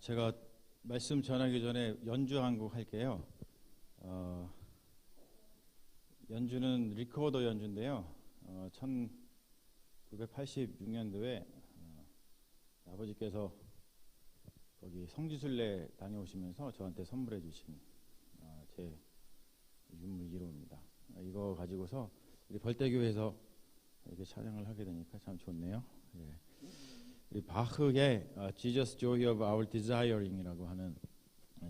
제가 말씀 전하기 전에 연주 한 곡 할게요. 연주는 리코더 연주인데요. 1986년도에 아버지께서 거기 성지순례 다녀오시면서 저한테 선물해 주신 제 유물 1호입니다. 이거 가지고서 우리 벌떼교회에서 이렇게 찬양을 하게 되니까 참 좋네요. 예. 우리 바흐의 Jesus Joy of Our Desiring이라고 하는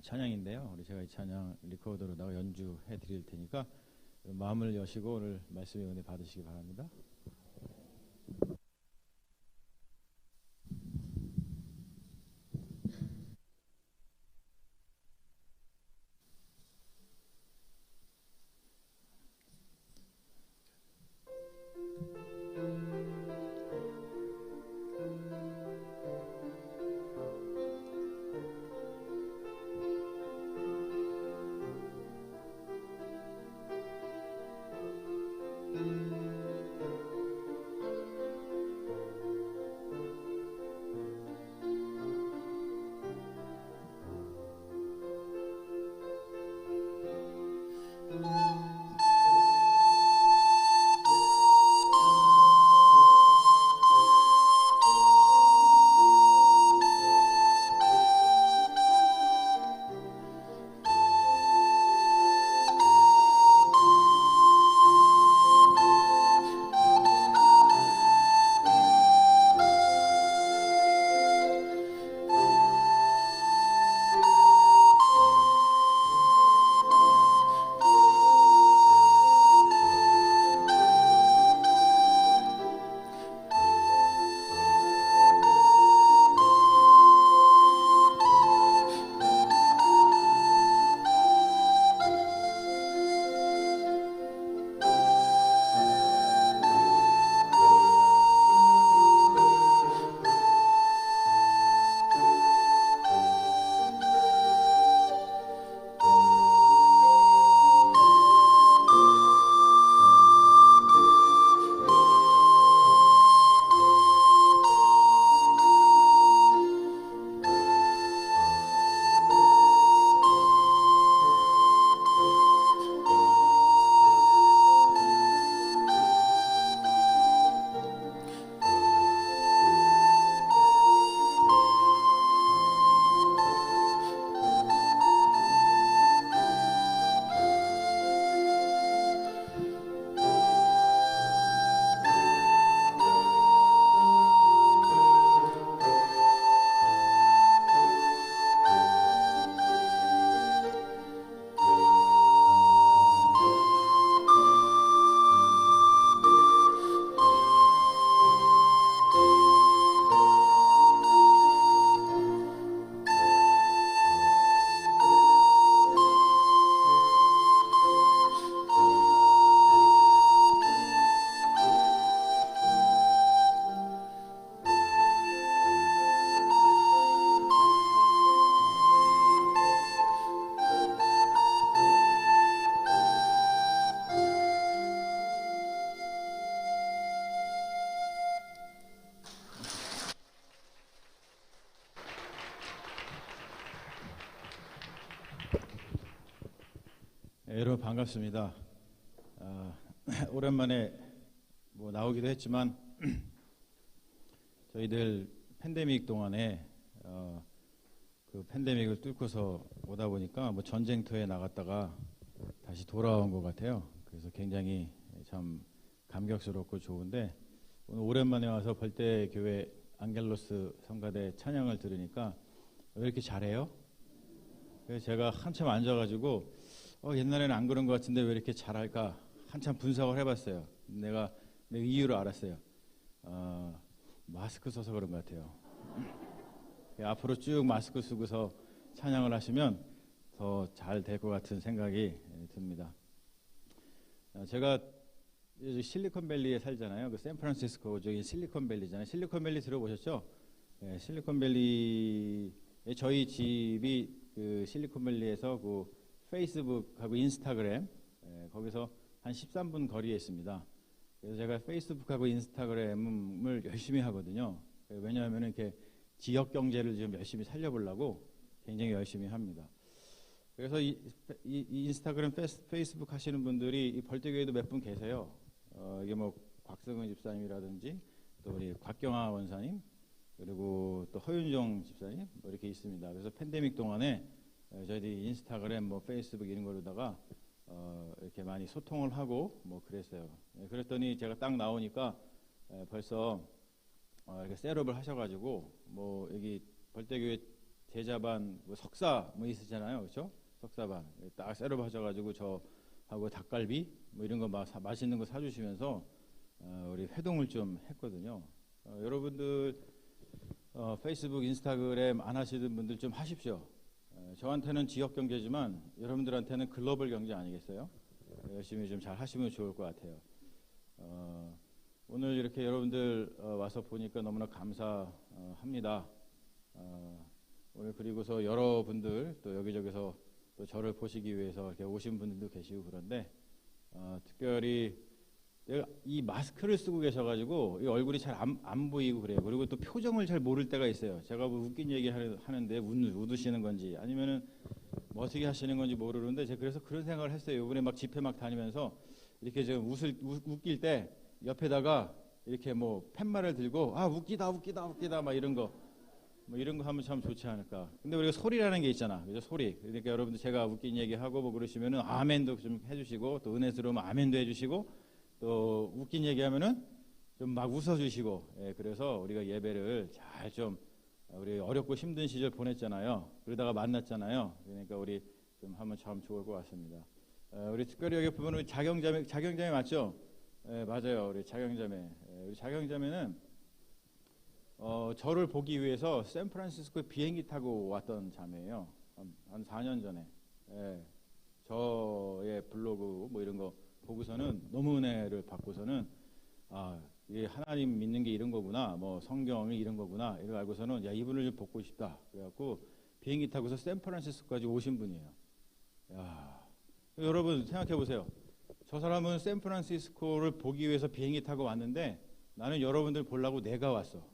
찬양인데요. 우리 제가 이 찬양 리코더로다가 연주해 드릴 테니까 마음을 여시고 오늘 말씀의 은혜 받으시기 바랍니다. 여러분 반갑습니다. 오랜만에 나오기도 했지만 저희들 팬데믹 동안에 그 팬데믹을 뚫고서 오다 보니까 전쟁터에 나갔다가 다시 돌아온 것 같아요. 그래서 굉장히 참 감격스럽고 좋은데 오늘 오랜만에 와서 벌떼교회 안겔로스 성가대 찬양을 들으니까 왜 이렇게 잘해요? 그래서 제가 한참 앉아가지고 옛날에는 안 그런 것 같은데 왜 이렇게 잘할까 한참 분석을 해봤어요. 내가 이유를 알았어요. 마스크 써서 그런 것 같아요. 앞으로 쭉 마스크 쓰고서 찬양을 하시면 더 잘 될 것 같은 생각이 듭니다. 제가 실리콘밸리에 살잖아요. 그 샌프란시스코 저기 실리콘밸리잖아요. 실리콘밸리 들어보셨죠? 네, 실리콘밸리에 저희 집이 그 실리콘밸리에서 그 페이스북하고 인스타그램 거기서 한 13분 거리에 있습니다. 그래서 제가 페이스북하고 인스타그램을 열심히 하거든요. 왜냐하면 이렇게 지역 경제를 좀 열심히 살려보려고 굉장히 열심히 합니다. 그래서 이 인스타그램, 페이스북 하시는 분들이 이 벌떼교회도 몇 분 계세요. 이게 뭐 곽승은 집사님이라든지 또 우리 곽경아 원사님 그리고 또 허윤정 집사님 뭐 이렇게 있습니다. 그래서 팬데믹 동안에 저희들이 인스타그램, 뭐 페이스북 이런 거로다가 이렇게 많이 소통을 하고 뭐 그랬어요. 그랬더니 제가 딱 나오니까 벌써 이렇게 셋업을 하셔가지고 뭐 여기 벌떼교회 제자반 뭐 석사 뭐 있으잖아요, 그렇죠? 석사반 딱 셋업 하셔가지고 저하고 닭갈비 뭐 이런 거 맛있는 거 사주시면서 우리 회동을 좀 했거든요. 여러분들 페이스북, 인스타그램 안 하시는 분들 좀 하십시오. 저한테는 지역 경제지만 여러분들한테는 글로벌 경제 아니겠어요? 열심히 좀 잘 하시면 좋을 것 같아요. 오늘 이렇게 여러분들 와서 보니까 너무나 감사합니다. 오늘 그리고서 여러분들 또 여기저기서 또 저를 보시기 위해서 이렇게 오신 분들도 계시고 그런데 특별히 내가 이 마스크를 쓰고 계셔가지고 이 얼굴이 잘 안 보이고 그래요. 그리고 또 표정을 잘 모를 때가 있어요. 제가 뭐 웃긴 얘기 하는데 웃으시는 건지 아니면은 뭐 어떻게 하시는 건지 모르는데 제가 그래서 그런 생각을 했어요. 이번에 막 집회 막 다니면서 이렇게 좀 웃길 때 옆에다가 이렇게 뭐 팻말을 들고 웃기다 막 이런 거 뭐 이런 거 하면 참 좋지 않을까. 근데 우리가 소리라는 게 있잖아. 그죠? 소리. 그러니까 여러분들 제가 웃긴 얘기 하고 뭐 그러시면은 아멘도 좀 해주시고 또 은혜스러우면 아멘도 해주시고 또 웃긴 얘기하면은 좀 막 웃어주시고. 예, 그래서 우리가 예배를 잘 좀 우리 어렵고 힘든 시절 보냈잖아요. 그러다가 만났잖아요. 그러니까 우리 좀 하면 참 좋을 것 같습니다. 우리 특별히 여기 보면 우리 자경자매 맞죠? 예, 맞아요. 우리 자경자매. 우리 자경자매는 저를 보기 위해서 샌프란시스코에 비행기 타고 왔던 자매예요. 한 4년 전에. 예, 저의 블로그 뭐 이런 거 보고서는 너무 은혜를 받고서는 이게 하나님 믿는 게 이런 거구나, 뭐 성경이 이런 거구나 이걸 알고서는 야 이분을 좀 보고 싶다. 그래갖고 비행기 타고서 샌프란시스코까지 오신 분이에요. 야, 여러분 생각해 보세요. 저 사람은 샌프란시스코를 보기 위해서 비행기 타고 왔는데 나는 여러분들 보려고 내가 왔어.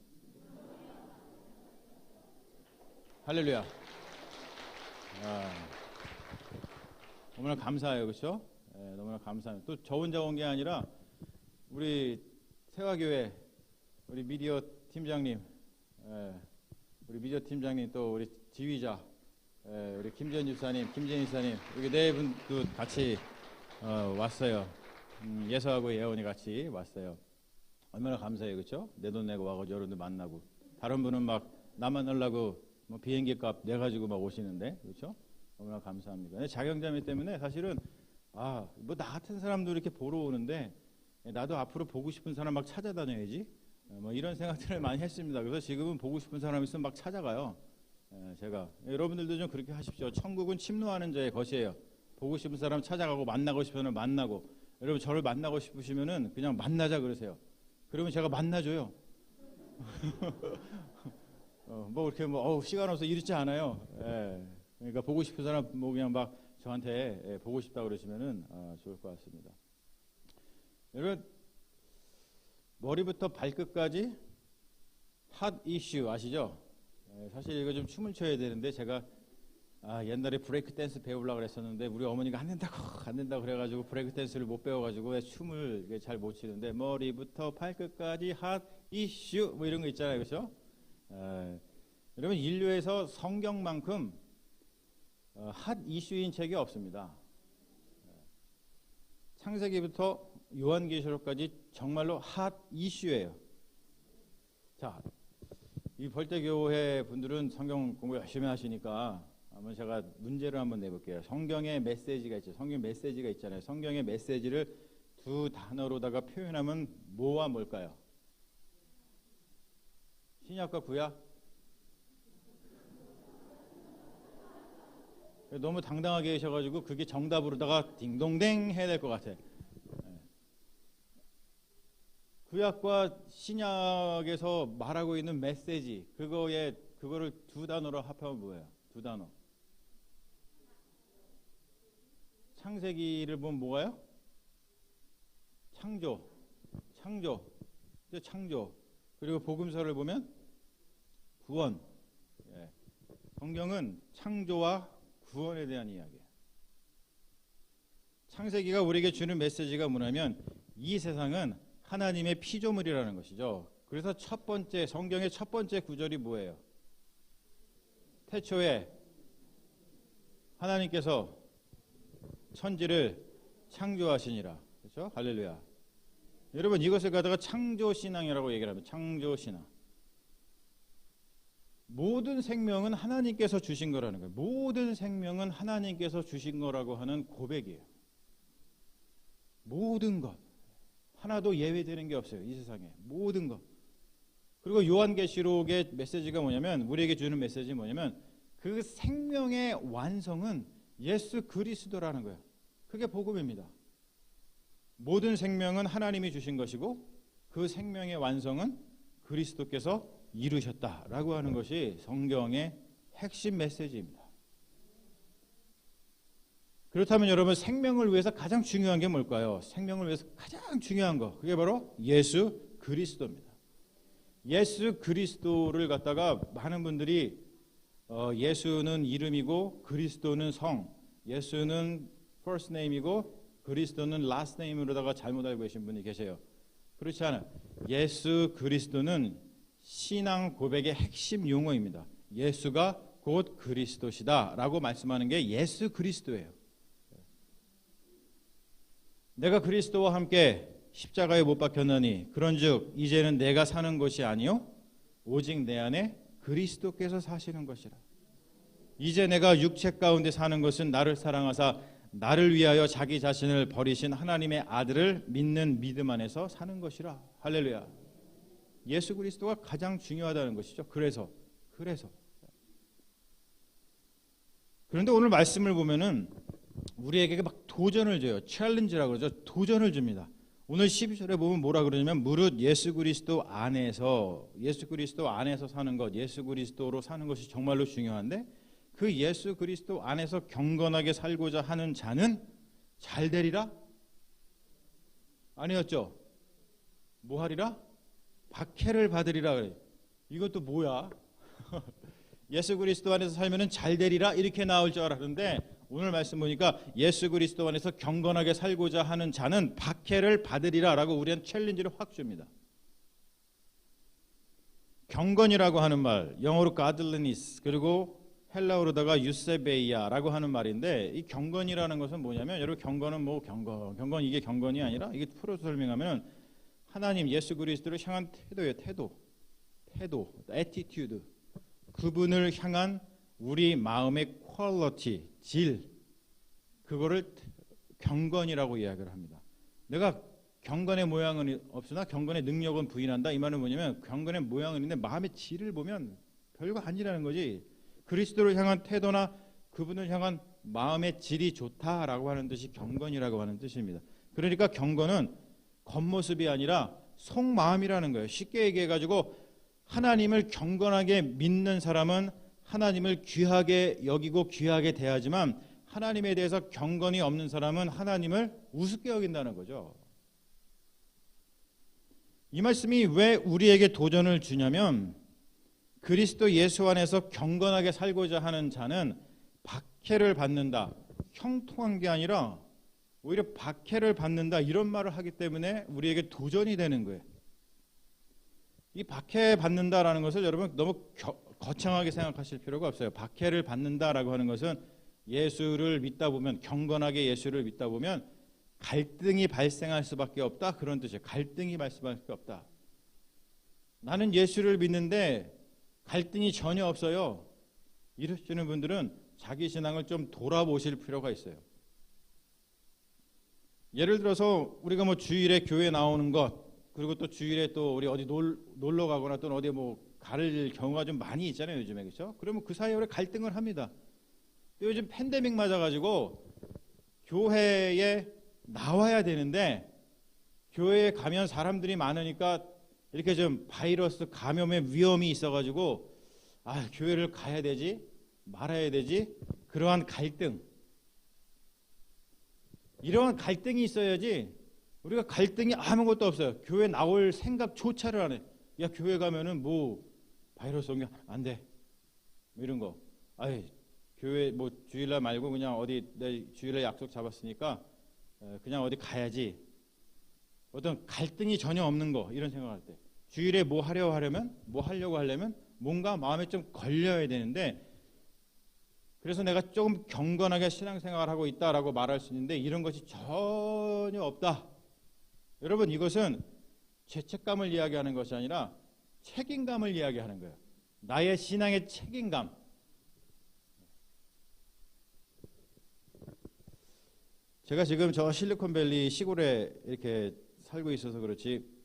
할렐루야. 너무나 감사해요, 그렇죠? 네, 너무나 감사해요. 또 저 혼자 온 게 아니라 우리 세화교회 우리 미디어 팀장님, 우리 미디어 팀장님 또 우리 지휘자, 우리 김전 집사님, 김재인 집사님 여기 네 분도 같이 왔어요. 예서하고 예원이 같이 왔어요. 얼마나 감사해요, 그렇죠? 내 돈 내고 와가지고 여러분들 만나고 다른 분은 막 나 만나려고 뭐 비행기 값 내가지고 막 오시는데 그렇죠? 너무나 감사합니다. 자경자매 때문에 사실은 뭐 나 같은 사람도 이렇게 보러 오는데 나도 앞으로 보고 싶은 사람 막 찾아다녀야지 뭐 이런 생각들을 많이 했습니다. 그래서 지금은 보고 싶은 사람 있으면 막 찾아가요. 제가 여러분들도 좀 그렇게 하십시오. 천국은 침노하는 자의 것이에요. 보고 싶은 사람 찾아가고 만나고 싶으면 만나고 여러분 저를 만나고 싶으시면은 그냥 만나자 그러세요. 그러면 제가 만나줘요. 뭐 이렇게 뭐 시간 없어 이렇지 않아요. 그러니까 보고 싶은 사람 뭐 그냥 막 저한테 보고 싶다 그러시면은 좋을 것 같습니다. 여러분 머리부터 발끝까지 핫 이슈 아시죠? 사실 이거 좀 춤을 춰야 되는데 제가 옛날에 브레이크 댄스 배우려고 그랬었는데 우리 어머니가 안 된다고 그래가지고 브레이크 댄스를 못 배워가지고 춤을 잘 못 추는데 머리부터 발끝까지 핫 이슈 뭐 이런 거 있잖아요, 그렇죠? 여러분 인류에서 성경만큼 핫 이슈인 책이 없습니다. 창세기부터 요한계시록까지 정말로 핫 이슈예요. 자, 이 벌떼교회 분들은 성경 공부 열심히 하시니까 한번 제가 문제를 한번 내볼게요. 성경의 메시지가 있죠. 성경 메시지가 있잖아요. 성경의 메시지를 두 단어로다가 표현하면 뭐와 뭘까요? 신약과 구약? 너무 당당하게 계셔가지고 그게 정답으로다가 딩동댕 해야 될 것 같아. 구약과 신약에서 말하고 있는 메시지 그거를 두 단어로 합하면 뭐예요? 두 단어. 창세기를 보면 뭐가요? 창조. 그리고 복음서를 보면 구원. 예. 성경은 창조와 구원에 대한 이야기예요. 창세기가 우리에게 주는 메시지가 뭐냐면 이 세상은 하나님의 피조물이라는 것이죠. 그래서 성경의 첫 번째 구절이 뭐예요? 태초에 하나님께서 천지를 창조하시니라. 그렇죠? 할렐루야. 여러분 이것을 갖다가 창조신앙이라고 얘기를 합니다. 창조신앙. 모든 생명은 하나님께서 주신 거라는 거예요. 모든 생명은 하나님께서 주신 거라고 하는 고백이에요. 모든 것. 하나도 예외되는 게 없어요. 이 세상에. 모든 것. 그리고 요한계시록의 메시지가 뭐냐면 우리에게 주는 메시지는 뭐냐면 그 생명의 완성은 예수 그리스도라는 거예요. 그게 복음입니다. 모든 생명은 하나님이 주신 것이고 그 생명의 완성은 그리스도께서 이루셨다라고 하는 것이 성경의 핵심 메시지입니다. 그렇다면 여러분 생명을 위해서 가장 중요한 게 뭘까요? 생명을 위해서 가장 중요한 거 그게 바로 예수 그리스도입니다. 예수 그리스도를 갖다가 많은 분들이 예수는 이름이고 그리스도는 성, 예수는 first name이고 그리스도는 last name으로다가 잘못 알고 계신 분이 계세요. 그렇지 않아요. 예수 그리스도는 신앙 고백의 핵심 용어입니다. 예수가 곧 그리스도시다 라고 말씀하는 게 예수 그리스도예요. 내가 그리스도와 함께 십자가에 못 박혔느니 그런즉 이제는 내가 사는 것이 아니요 오직 내 안에 그리스도께서 사시는 것이라. 이제 내가 육체 가운데 사는 것은 나를 사랑하사 나를 위하여 자기 자신을 버리신 하나님의 아들을 믿는 믿음 안에서 사는 것이라. 할렐루야. 예수 그리스도가 가장 중요하다는 것이죠. 그래서 그런데 오늘 말씀을 보면은 우리에게 막 도전을 줘요. 챌린지라고 그러죠. 도전을 줍니다. 오늘 12절에 보면 뭐라 그러냐면 무릇 예수 그리스도 안에서 사는 것, 예수 그리스도로 사는 것이 정말로 중요한데 그 예수 그리스도 안에서 경건하게 살고자 하는 자는 잘 되리라? 아니었죠. 뭐 하리라? 박해를 받으리라 그래요. 이것도 뭐야? 예수 그리스도 안에서 살면은 잘 되리라 이렇게 나올 줄 알았는데 오늘 말씀 보니까 예수 그리스도 안에서 경건하게 살고자 하는 자는 박해를 받으리라라고 우리한테 챌린지를 확 줍니다. 경건이라고 하는 말, 영어로 godliness 그리고 헬라어로다가 유세베이아라고 하는 말인데 이 경건이라는 것은 뭐냐면 여러분 경건은 뭐 경건 이게 경건이 아니라 이게 풀어서 설명하면 하나님 예수 그리스도를 향한 태도예요. 태도, attitude. 그분을 향한 우리 마음의 퀄리티, 질, 그거를 경건이라고 이야기를 합니다. 내가 경건의 모양은 없으나 경건의 능력은 부인한다. 이 말은 뭐냐면 경건의 모양은 있는데 마음의 질을 보면 별거 아니라는 거지. 그리스도를 향한 태도나 그분을 향한 마음의 질이 좋다라고 하는 뜻이 경건이라고 하는 뜻입니다. 그러니까 경건은 겉모습이 아니라 속마음이라는 거예요. 쉽게 얘기해가지고 하나님을 경건하게 믿는 사람은 하나님을 귀하게 여기고 귀하게 대하지만 하나님에 대해서 경건이 없는 사람은 하나님을 우습게 여긴다는 거죠. 이 말씀이 왜 우리에게 도전을 주냐면 그리스도 예수 안에서 경건하게 살고자 하는 자는 박해를 받는다. 형통한 게 아니라 오히려 박해를 받는다 이런 말을 하기 때문에 우리에게 도전이 되는 거예요. 이 박해 받는다라는 것을 여러분 너무 거창하게 생각하실 필요가 없어요. 박해를 받는다라고 하는 것은 예수를 믿다 보면 경건하게 예수를 믿다 보면 갈등이 발생할 수밖에 없다 그런 뜻이에요. 갈등이 발생할 수밖에 없다. 나는 예수를 믿는데 갈등이 전혀 없어요. 이러시는 분들은 자기 신앙을 좀 돌아보실 필요가 있어요. 예를 들어서 우리가 뭐 주일에 교회 나오는 것 그리고 또 주일에 또 우리 어디 놀러 가거나 또 어디 뭐 가를 경우가 좀 많이 있잖아요 요즘에. 그렇죠? 그러면 그 사이에 우리 갈등을 합니다. 또 요즘 팬데믹 맞아가지고 교회에 나와야 되는데 교회에 가면 사람들이 많으니까 이렇게 좀 바이러스 감염의 위험이 있어가지고 교회를 가야 되지 말아야 되지 그러한 갈등, 이러한 갈등이 있어야지 우리가 갈등이 아무것도 없어요. 교회 나올 생각조차를 안 해. 야 교회 가면은 뭐 바이러스 옮겨 안 돼. 뭐 이런 거. 아이, 교회 뭐 주일날 말고 그냥 어디 내 주일날 약속 잡았으니까 그냥 어디 가야지. 어떤 갈등이 전혀 없는 거 이런 생각할 때 주일에 뭐 하려고 하려면 뭔가 마음에 좀 걸려야 되는데 그래서 내가 조금 경건하게 신앙생활을 하고 있다라고 말할 수 있는데 이런 것이 전혀 없다. 여러분 이것은 죄책감을 이야기하는 것이 아니라 책임감을 이야기하는 거예요. 나의 신앙의 책임감. 제가 지금 저 실리콘밸리 시골에 이렇게 살고 있어서 그렇지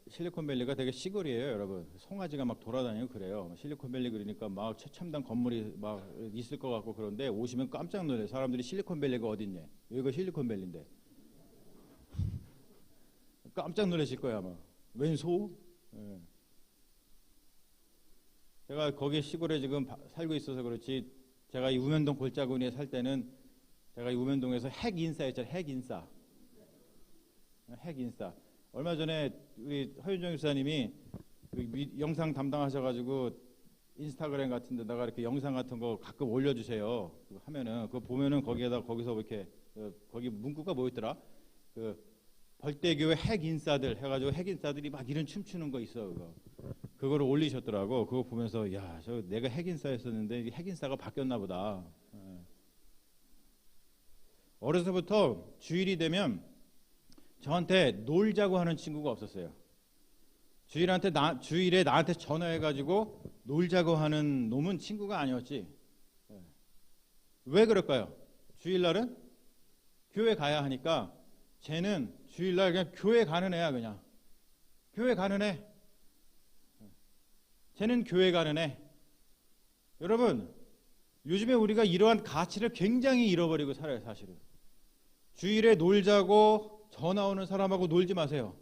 실리콘밸리가 되게 시골이에요, 여러분. 송아지가 막 돌아다니고 그래요. 실리콘밸리 그러니까 막 최첨단 건물이 막 있을 것 같고 그런데 오시면 깜짝 놀라요. 사람들이 실리콘밸리가 어딨냐? 여기가 실리콘밸리인데 깜짝 놀라실 거야 아마. 웬 소? 예. 제가 거기 시골에 지금 살고 있어서 그렇지 제가 이 우면동 골짜구니에 살 때는 제가 이 우면동에서 핵인싸 했잖아요. 핵인싸. 얼마 전에 우리 허윤정 집사님이 영상 담당하셔가지고 인스타그램 같은 데다가 이렇게 영상 같은 거 가끔 올려주세요. 그거 하면은 그거 보면은 거기서 이렇게 거기 문구가 뭐였더라? 그 벌떼교회 핵인싸들 해가지고 핵인싸들이 막 이런 춤추는 거 있어. 그거를 올리셨더라고. 그거 보면서 야, 저 내가 핵인싸였었는데 핵인싸가 바뀌었나 보다. 어려서부터 주일이 되면 저한테 놀자고 하는 친구가 없었어요. 주일에 나한테 전화해가지고 놀자고 하는 놈은 친구가 아니었지. 왜 그럴까요? 주일날은 교회 가야 하니까 쟤는 주일날 그냥 교회 가는 애야. 그냥 교회 가는 애. 쟤는 교회 가는 애. 여러분 요즘에 우리가 이러한 가치를 굉장히 잃어버리고 살아요. 사실은 주일에 놀자고 전화 오는 사람하고 놀지 마세요.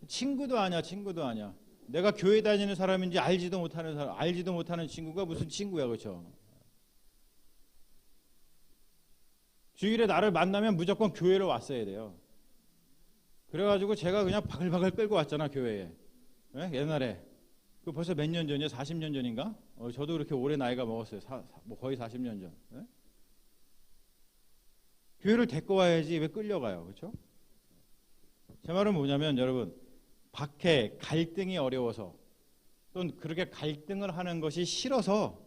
친구도 아니야. 내가 교회 다니는 사람인지 알지도 못하는 친구가 무슨 친구야. 그렇죠? 주일에 나를 만나면 무조건 교회로 왔어야 돼요. 그래가지고 제가 그냥 바글바글 끌고 왔잖아. 교회에. 네? 옛날에 그 벌써 몇 년 전이요? 40년 전인가? 저도 그렇게 오래 나이가 먹었어요. 뭐 거의 40년 전. 네? 교회를 데리고 와야지 왜 끌려가요? 그렇죠? 제 말은 뭐냐면 여러분 밖에 갈등이 어려워서 또는 그렇게 갈등을 하는 것이 싫어서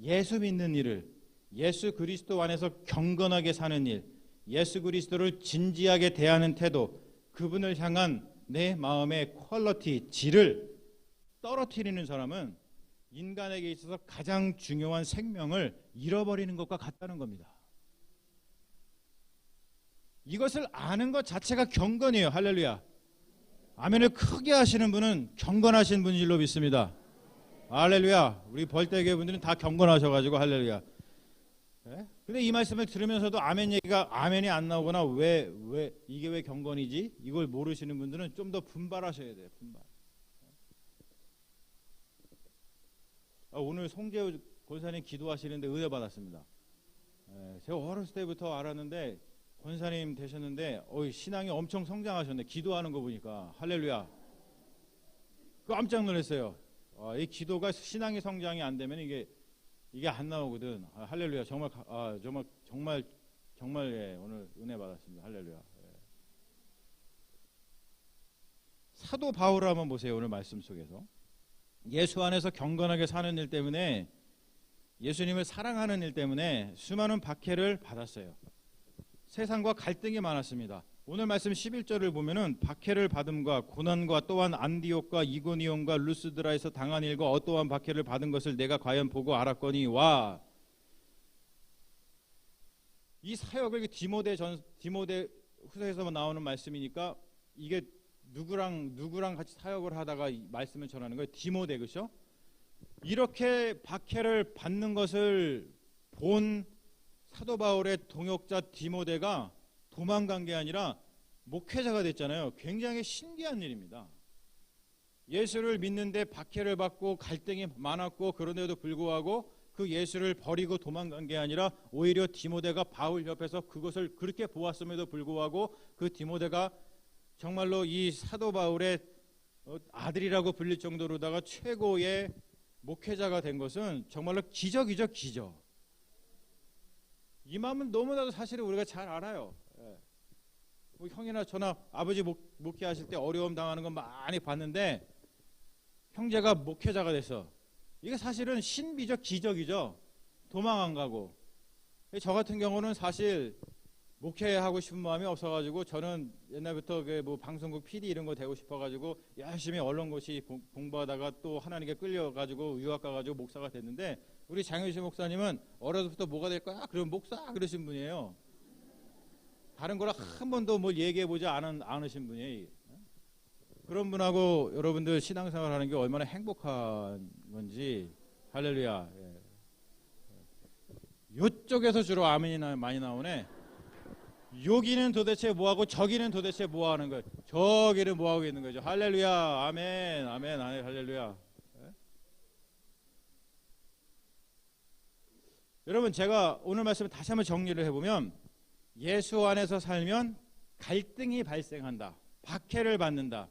예수 믿는 일을 예수 그리스도 안에서 경건하게 사는 일 예수 그리스도를 진지하게 대하는 태도 그분을 향한 내 마음의 퀄리티 질을 떨어뜨리는 사람은 인간에게 있어서 가장 중요한 생명을 잃어버리는 것과 같다는 겁니다. 이것을 아는 것 자체가 경건이에요. 할렐루야. 아멘을 크게 하시는 분은 경건하신 분인 줄로 믿습니다. 할렐루야. 우리 벌떼교회 분들은 다 경건하셔가지고 할렐루야. 네? 근데 이 말씀을 들으면서도 아멘 얘기가 아멘이 안 나오거나 왜 이게 왜 경건이지? 이걸 모르시는 분들은 좀 더 분발하셔야 돼요. 분발. 오늘 송재우 권사님 기도하시는데 은혜 받았습니다. 제가 어렸을 때부터 알았는데 권사님 되셨는데 신앙이 엄청 성장하셨네. 기도하는 거 보니까 할렐루야. 깜짝 놀랐어요. 이 기도가 신앙의 성장이 안 되면 이게 안 나오거든. 할렐루야. 정말 예, 오늘 은혜 받았습니다. 할렐루야. 예. 사도 바울을 한번 보세요. 오늘 말씀 속에서 예수 안에서 경건하게 사는 일 때문에 예수님을 사랑하는 일 때문에 수많은 박해를 받았어요. 세상과 갈등이 많았습니다. 오늘 말씀 11절을 보면은 박해를 받음과 고난과 또한 안디옥과 이고니온과 루스드라에서 당한 일과 어떠한 박해를 받은 것을 내가 과연 보고 알았거니와 이 사역을 디모데 후서에서 나오는 말씀이니까 이게 누구랑 같이 사역을 하다가 이 말씀을 전하는 거예요. 디모데 그렇죠? 이렇게 박해를 받는 것을 본 사도 바울의 동역자 디모데가 도망간 게 아니라 목회자가 됐잖아요. 굉장히 신기한 일입니다. 예수를 믿는데 박해를 받고 갈등이 많았고 그런데도 불구하고 그 예수를 버리고 도망간 게 아니라 오히려 디모데가 바울 옆에서 그것을 그렇게 보았음에도 불구하고 그 디모데가 정말로 이 사도 바울의 아들이라고 불릴 정도로다가 최고의 목회자가 된 것은 정말로 기적이죠, 기적. 이 마음은 너무나도 사실은 우리가 잘 알아요. 뭐 형이나 저나 아버지 목회하실 때 어려움 당하는 건 많이 봤는데 형제가 목회자가 돼서 이게 사실은 신비적 기적이죠. 도망 안 가고. 저 같은 경우는 사실 목회하고 싶은 마음이 없어가지고 저는 옛날부터 뭐 방송국 PD 이런 거 되고 싶어가지고 열심히 언론고시 공부하다가 또 하나님께 끌려가지고 유학 가가지고 목사가 됐는데 우리 장효신 목사님은 어려서부터 뭐가 될 거야? 그러면 목사 그러신 분이에요. 다른 거라 한 번도 뭘 얘기해보지 않으신 분이에요. 그런 분하고 여러분들 신앙생활 하는 게 얼마나 행복한 건지. 할렐루야. 이쪽에서 주로 아멘이 많이 나오네. 여기는 도대체 뭐하고 저기는 도대체 뭐하는 거예요. 저기는 뭐하고 있는 거죠. 할렐루야. 아멘. 아멘. 아멘. 할렐루야. 여러분, 제가 오늘 말씀을 다시 한번 정리를 해보면 예수 안에서 살면 갈등이 발생한다. 박해를 받는다.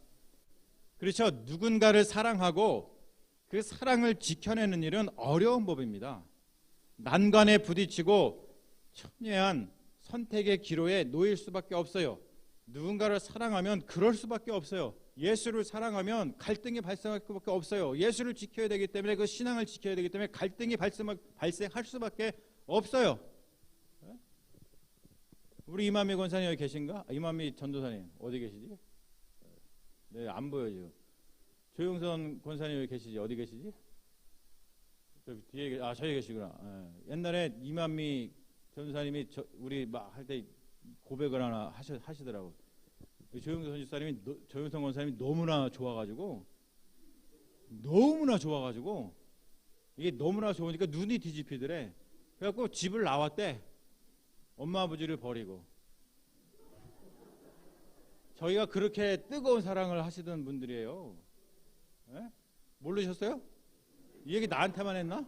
그렇죠. 누군가를 사랑하고 그 사랑을 지켜내는 일은 어려운 법입니다. 난관에 부딪히고 첨예한 선택의 기로에 놓일 수밖에 없어요. 누군가를 사랑하면 그럴 수밖에 없어요. 예수를 사랑하면 갈등이 발생할 수밖에 없어요. 예수를 지켜야 되기 때문에 그 신앙을 지켜야 되기 때문에 갈등이 발생할 수밖에 없어요. 우리 이만미 권사님 여기 계신가? 이만미 전도사님 어디 계시지? 네, 안 보여요. 조용선 권사님 여기 계시지? 어디 계시지? 저 뒤에 저기 계시구나. 옛날에 이만미 전도사님이 우리 막 할 때 고백을 하나 하시더라고. 조용선 권사님이 너무나 좋아가지고 이게 너무나 좋으니까 눈이 뒤집히더래. 그래갖고 집을 나왔대. 엄마 아버지를 버리고. 저희가 그렇게 뜨거운 사랑을 하시던 분들이에요. 네? 모르셨어요? 이 얘기 나한테만 했나?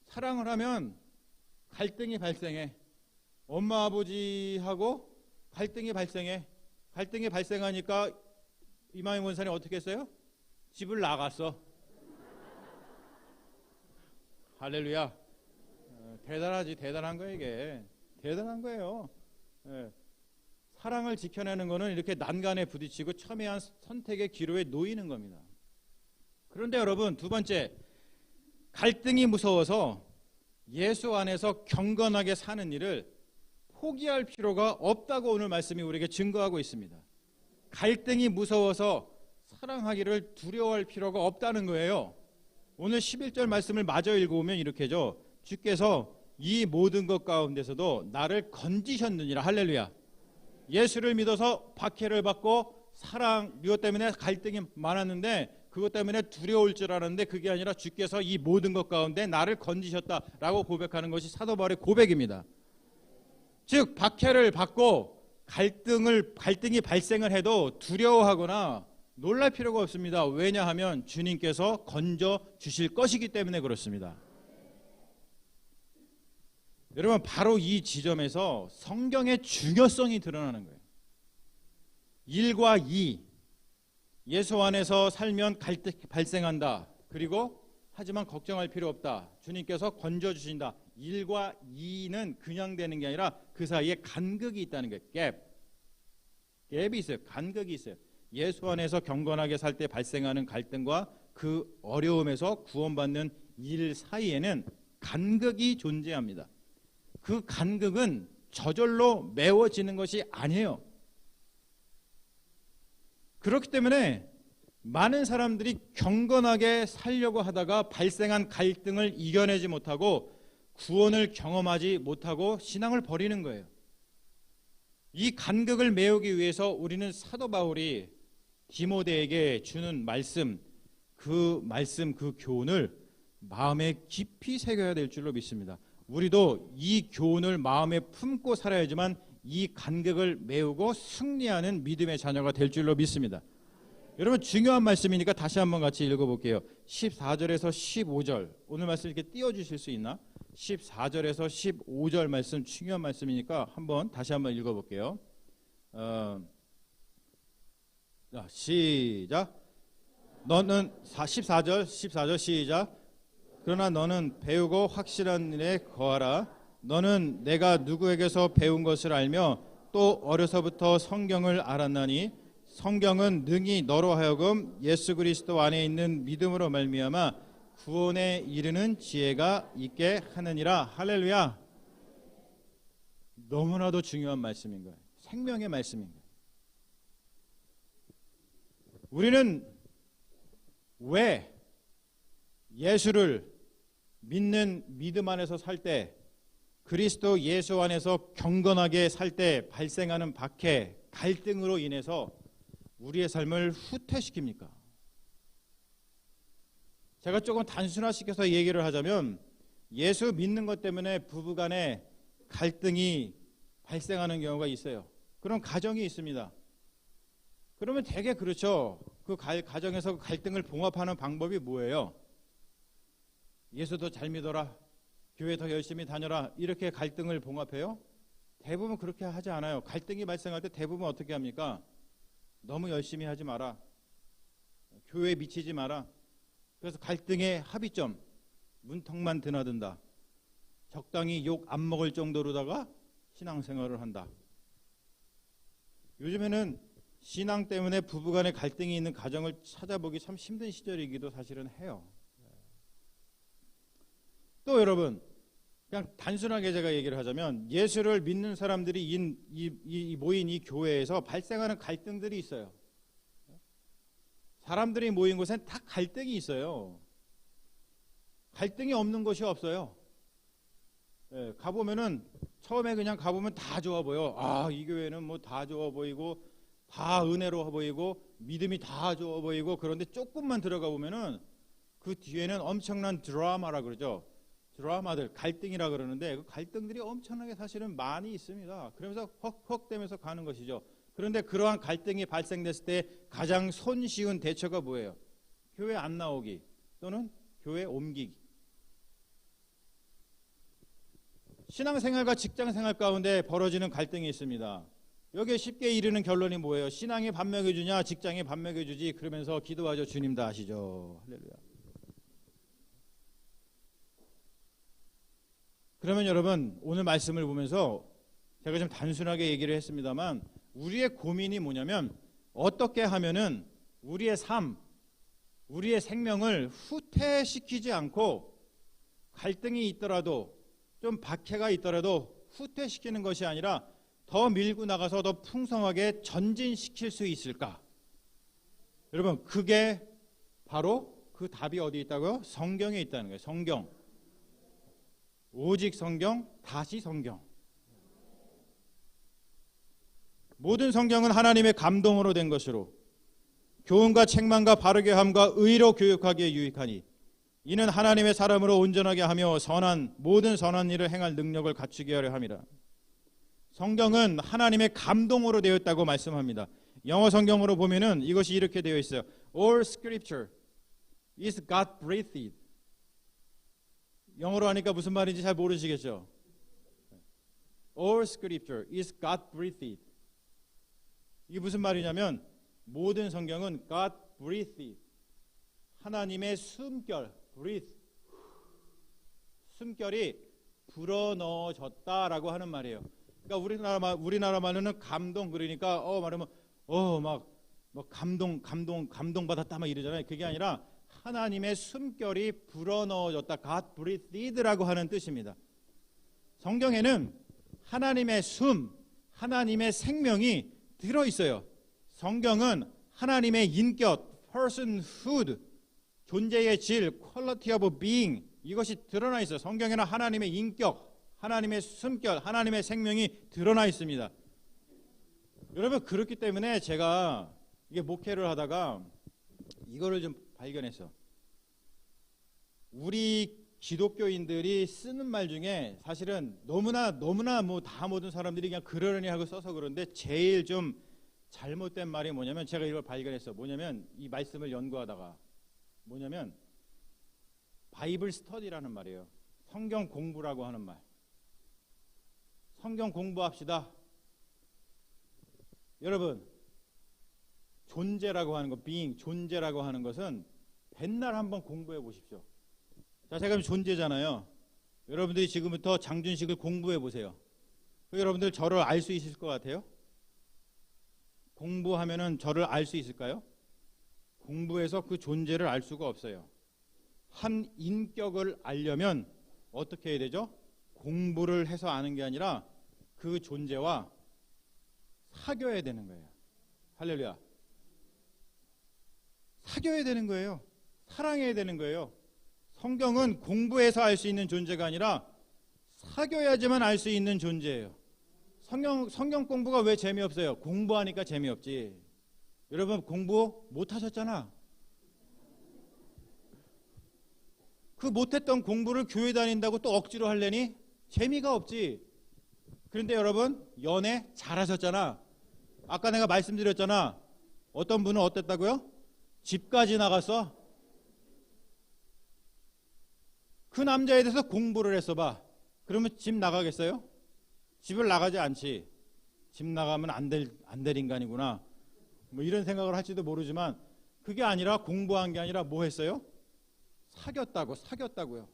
사랑을 하면 갈등이 발생해. 엄마 아버지하고 갈등이 발생해. 갈등이 발생하니까 이만희 원사님 어떻게 했어요? 집을 나갔어. 할렐루야. 대단하지. 대단한 거예요 이게. 대단한 거예요. 사랑을 지켜내는 거는 이렇게 난간에 부딪히고 첨예한 선택의 기로에 놓이는 겁니다. 그런데 여러분, 두 번째, 갈등이 무서워서 예수 안에서 경건하게 사는 일을 포기할 필요가 없다고 오늘 말씀이 우리에게 증거하고 있습니다. 갈등이 무서워서 사랑하기를 두려워할 필요가 없다는 거예요. 오늘 11절 말씀을 마저 읽어보면 이렇게죠. 주께서 이 모든 것 가운데서도 나를 건지셨느니라. 할렐루야. 예수를 믿어서 박해를 받고 사랑, 이것 때문에 갈등이 많았는데 그것 때문에 두려울 줄 알았는데 그게 아니라 주께서 이 모든 것 가운데 나를 건지셨다라고 고백하는 것이 사도 바울의 고백입니다. 즉 박해를 받고 갈등이 발생을 해도 두려워하거나 놀랄 필요가 없습니다. 왜냐하면 주님께서 건져 주실 것이기 때문에 그렇습니다. 여러분, 바로 이 지점에서 성경의 중요성이 드러나는 거예요. 1과 2, 예수 안에서 살면 갈등 발생한다. 그리고 하지만 걱정할 필요 없다. 주님께서 건져주신다. 1과 2는 그냥 되는 게 아니라 그 사이에 간극이 있다는 거예요. 갭이 있어요. 간극이 있어요. 예수 안에서 경건하게 살 때 발생하는 갈등과 그 어려움에서 구원받는 일 사이에는 간극이 존재합니다. 그 간극은 저절로 메워지는 것이 아니에요. 그렇기 때문에 많은 사람들이 경건하게 살려고 하다가 발생한 갈등을 이겨내지 못하고 구원을 경험하지 못하고 신앙을 버리는 거예요. 이 간극을 메우기 위해서 우리는 사도 바울이 디모데에게 주는 말씀, 그 교훈을 마음에 깊이 새겨야 될 줄로 믿습니다. 우리도 이 교훈을 마음에 품고 살아야지만 이 간극을 메우고 승리하는 믿음의 자녀가 될 줄로 믿습니다. 여러분, 중요한 말씀이니까 다시 한번 같이 읽어볼게요. 14절에서 15절 오늘 말씀 이렇게 띄워주실 수 있나? 14절에서 15절 말씀 중요한 말씀이니까 다시 한번 읽어볼게요. 자, 시작. 너는 14절 시작. 그러나 너는 배우고 확실한 일에 거하라. 너는 내가 누구에게서 배운 것을 알며 또 어려서부터 성경을 알았나니 성경은 능히 너로 하여금 예수 그리스도 안에 있는 믿음으로 말미암아 구원에 이르는 지혜가 있게 하느니라. 할렐루야. 너무나도 중요한 말씀인 거예요. 생명의 말씀인 거예요. 우리는 왜 예수를 믿는 믿음 안에서 살 때, 그리스도 예수 안에서 경건하게 살 때 발생하는 박해, 갈등으로 인해서 우리의 삶을 후퇴시킵니까? 제가 조금 단순화시켜서 얘기를 하자면 예수 믿는 것 때문에 부부간에 갈등이 발생하는 경우가 있어요. 그런 가정이 있습니다. 그러면 되게 그렇죠. 그 가정에서 갈등을 봉합하는 방법이 뭐예요? 예수도 잘 믿어라, 교회 더 열심히 다녀라, 이렇게 갈등을 봉합해요? 대부분 그렇게 하지 않아요. 갈등이 발생할 때 대부분 어떻게 합니까? 너무 열심히 하지 마라, 교회에 미치지 마라. 그래서 갈등의 합의점, 문턱만 드나든다. 적당히 욕 안 먹을 정도로다가 신앙생활을 한다. 요즘에는 신앙 때문에 부부간에 갈등이 있는 가정을 찾아보기 참 힘든 시절이기도 사실은 해요. 또 여러분, 그냥 단순하게 제가 얘기를 하자면 예수를 믿는 사람들이 모인 이 교회에서 발생하는 갈등들이 있어요. 사람들이 모인 곳엔 다 갈등이 있어요. 갈등이 없는 곳이 없어요. 가보면은 처음에 그냥 가보면 다 좋아 보여. 아, 이 교회는 뭐 다 좋아 보이고 다 은혜로 보이고 믿음이 다 좋아 보이고, 그런데 조금만 들어가 보면은 그 뒤에는 엄청난 드라마라 그러죠. 드라마들, 갈등이라 그러는데 그 갈등들이 엄청나게 사실은 많이 있습니다. 그러면서 헉헉대면서 가는 것이죠. 그런데 그러한 갈등이 발생됐을 때 가장 손쉬운 대처가 뭐예요? 교회 안 나오기 또는 교회 옮기기. 신앙생활과 직장생활 가운데 벌어지는 갈등이 있습니다. 여기에 쉽게 이르는 결론이 뭐예요? 신앙이 밥 먹여주냐, 직장이 밥 먹여주지, 그러면서 기도하죠. 주님 다 아시죠. 할렐루야. 그러면 여러분, 오늘 말씀을 보면서 제가 좀 단순하게 얘기를 했습니다만 우리의 고민이 뭐냐면 어떻게 하면은 우리의 삶, 우리의 생명을 후퇴시키지 않고 갈등이 있더라도 좀 박해가 있더라도 후퇴시키는 것이 아니라 더 밀고 나가서 더 풍성하게 전진시킬 수 있을까? 여러분, 그게 바로 그 답이 어디 있다고요? 성경에 있다는 거예요. 성경. 오직 성경, 다시 성경. 모든 성경은 하나님의 감동으로 된 것으로 교훈과 책망과 바르게 함과 의로 교육하기에 유익하니 이는 하나님의 사람으로 온전하게 하며 모든 선한 일을 행할 능력을 갖추게 하려 함이라. 성경은 하나님의 감동으로 되었다고 말씀합니다. 영어 성경으로 보면은 이것이 이렇게 되어 있어요. All scripture is God breathed. 영어로 하니까 무슨 말인지 잘 모르시겠죠? All scripture is God breathed. 이게 무슨 말이냐면 모든 성경은 God breathed. 하나님의 숨결, breathe. 숨결이 불어넣어졌다라고 하는 말이에요. 그러니까 우리나라 말로는 감동, 그러니까 말하면 막 감동 받았다 막 이러잖아요. 그게 아니라 하나님의 숨결이 불어넣어졌다, God breathed라고 하는 뜻입니다. 성경에는 하나님의 숨, 하나님의 생명이 들어 있어요. 성경은 하나님의 인격, personhood, 존재의 질, quality of being, 이것이 드러나 있어요. 성경에는 하나님의 인격, 하나님의 숨결, 하나님의 생명이 드러나 있습니다. 여러분, 그렇기 때문에 제가 이게 목회를 하다가 이거를 좀 발견했어. 우리 기독교인들이 쓰는 말 중에 사실은 너무나 뭐 다 모든 사람들이 그냥 그러려니 하고 써서 그런데 제일 좀 잘못된 말이 뭐냐면, 제가 이걸 발견했어. 뭐냐면 이 말씀을 연구하다가 뭐냐면 바이블 스터디라는 말이에요. 성경 공부라고 하는 말. 성경 공부합시다. 여러분, 존재라고 하는 것, being, 존재라고 하는 것은 맨날 한번 공부해 보십시오. 자, 제가 존재잖아요. 여러분들이 지금부터 장준식을 공부해 보세요. 여러분들 저를 알 수 있을 것 같아요? 공부하면은 저를 알 수 있을까요? 공부해서 그 존재를 알 수가 없어요. 한 인격을 알려면 어떻게 해야 되죠? 공부를 해서 아는 게 아니라 그 존재와 사귀어야 되는 거예요. 할렐루야. 사귀어야 되는 거예요. 사랑해야 되는 거예요. 성경은 공부해서 알 수 있는 존재가 아니라 사귀어야지만 알 수 있는 존재예요. 성경 공부가 왜 재미없어요? 공부하니까 재미없지. 여러분 공부 못하셨잖아. 그 못했던 공부를 교회 다닌다고 또 억지로 하려니 재미가 없지. 그런데 여러분 연애 잘하셨잖아. 아까 내가 말씀드렸잖아. 어떤 분은 어땠다고요? 집까지 나갔어. 그 남자에 대해서 공부를 했어 봐. 그러면 집 나가겠어요? 집을 나가지 않지. 집 나가면 안 될 인간이구나. 뭐 이런 생각을 할지도 모르지만 그게 아니라 공부한 게 아니라 뭐 했어요? 사귀었다고요.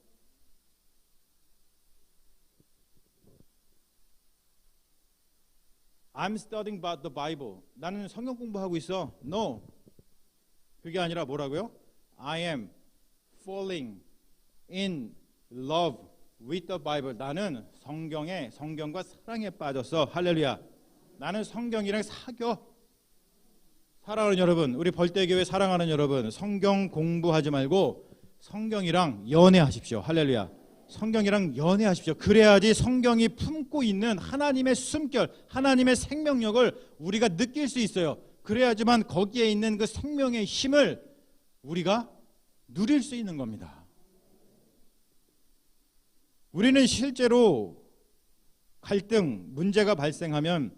I'm studying about the Bible. 나는 성경 공부하고 있어. No. 그게 아니라 뭐라고요? I am falling in love with the Bible. 나는 성경과 사랑에 빠졌어. 할렐루야. 나는 성경이랑 사겨. 사랑하는 여러분, 우리 벌떼교회 사랑하는 여러분, 성경 공부하지 말고 성경이랑 연애하십시오. 할렐루야. 성경이랑 연애하십시오. 그래야지 성경이 품고 있는 하나님의 숨결, 하나님의 생명력을 우리가 느낄 수 있어요. 그래야지만 거기에 있는 그 생명의 힘을 우리가 누릴 수 있는 겁니다. 우리는 실제로 갈등, 문제가 발생하면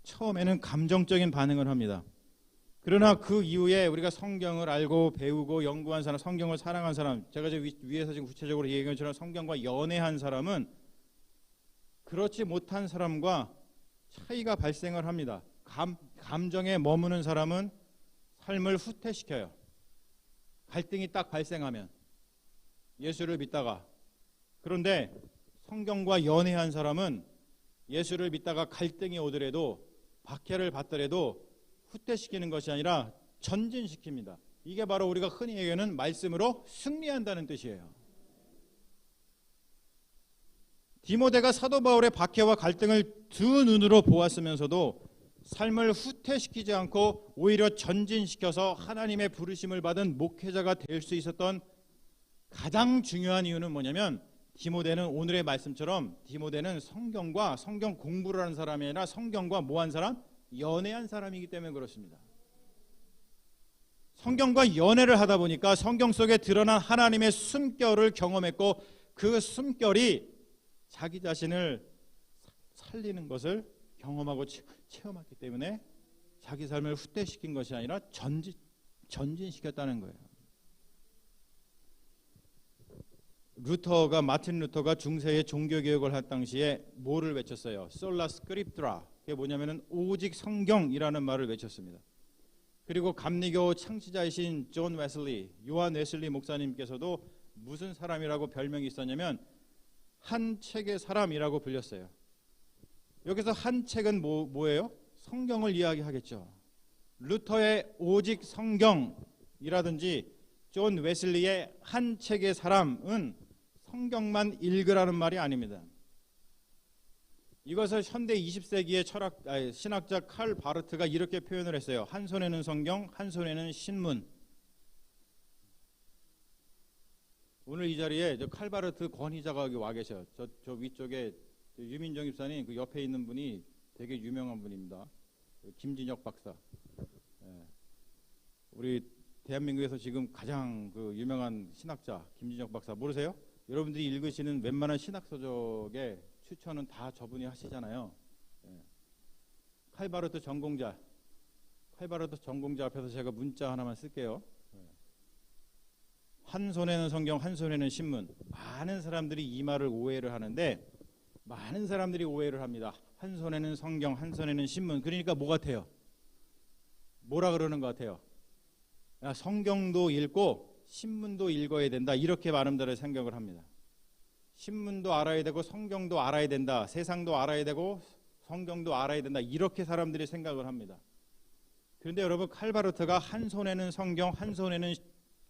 처음에는 감정적인 반응을 합니다. 그러나 그 이후에 우리가 성경을 알고 배우고 연구한 사람, 성경을 사랑한 사람, 제가 위에서 지금 구체적으로 얘기한 것처럼 성경과 연애한 사람은 그렇지 못한 사람과 차이가 발생을 합니다. 감정에 머무는 사람은 삶을 후퇴시켜요. 갈등이 딱 발생하면 예수를 믿다가. 그런데 성경과 연애한 사람은 예수를 믿다가 갈등이 오더라도 박해를 받더라도 후퇴시키는 것이 아니라 전진시킵니다. 이게 바로 우리가 흔히 얘기하는 말씀으로 승리한다는 뜻이에요. 디모데가 사도 바울의 박해와 갈등을 두 눈으로 보았으면서도 삶을 후퇴시키지 않고 오히려 전진시켜서 하나님의 부르심을 받은 목회자가 될 수 있었던 가장 중요한 이유는 뭐냐면 디모데는 오늘의 말씀처럼 디모데는 성경과 성경 공부를 하는 사람이 아니라 성경과 뭐한 사람? 연애한 사람이기 때문에 그렇습니다. 성경과 연애를 하다 보니까 성경 속에 드러난 하나님의 숨결을 경험했고 그 숨결이 자기 자신을 살리는 것을 경험하고 체험했기 때문에 자기 삶을 후퇴시킨 것이 아니라 전진시켰다는 거예요. 마틴 루터가 중세의 종교개혁을 할 당시에 뭐를 외쳤어요? 솔라 스크립트라. 그게 뭐냐면은 오직 성경이라는 말을 외쳤습니다. 그리고 감리교 창시자이신 존 웨슬리, 요한 웨슬리 목사님께서도 무슨 사람이라고 별명이 있었냐면 한 책의 사람이라고 불렸어요. 여기서 한 책은 뭐예요? 성경을 이야기하겠죠. 루터의 오직 성경이라든지 존 웨슬리의 한 책의 사람은 성경만 읽으라는 말이 아닙니다. 이것을 현대 20세기의 신학자 칼 바르트가 이렇게 표현을 했어요. 한 손에는 성경, 한 손에는 신문. 오늘 이 자리에 칼 바르트 권위자가 여기 와 계셔요. 저 위쪽에 유민정 집사님 그 옆에 있는 분이 되게 유명한 분입니다. 김진혁 박사. 우리 대한민국에서 지금 가장 그 유명한 신학자 김진혁 박사 모르세요? 여러분들이 읽으시는 웬만한 신학서적의 추천은 다 저분이 하시잖아요. 칼바르트 전공자 앞에서 제가 문자 하나만 쓸게요. 한 손에는 성경, 한 손에는 신문. 많은 사람들이 이 말을 오해를 하는데 많은 사람들이 오해를 합니다. 한 손에는 성경, 한 손에는 신문. 그러니까 뭐 같아요? 뭐라 그러는 것 같아요? 야, 성경도 읽고 신문도 읽어야 된다. 이렇게 많은들을 생각을 합니다. 신문도 알아야 되고 성경도 알아야 된다. 세상도 알아야 되고 성경도 알아야 된다. 이렇게 사람들이 생각을 합니다. 그런데 여러분, 칼바르트가 한 손에는 성경, 한 손에는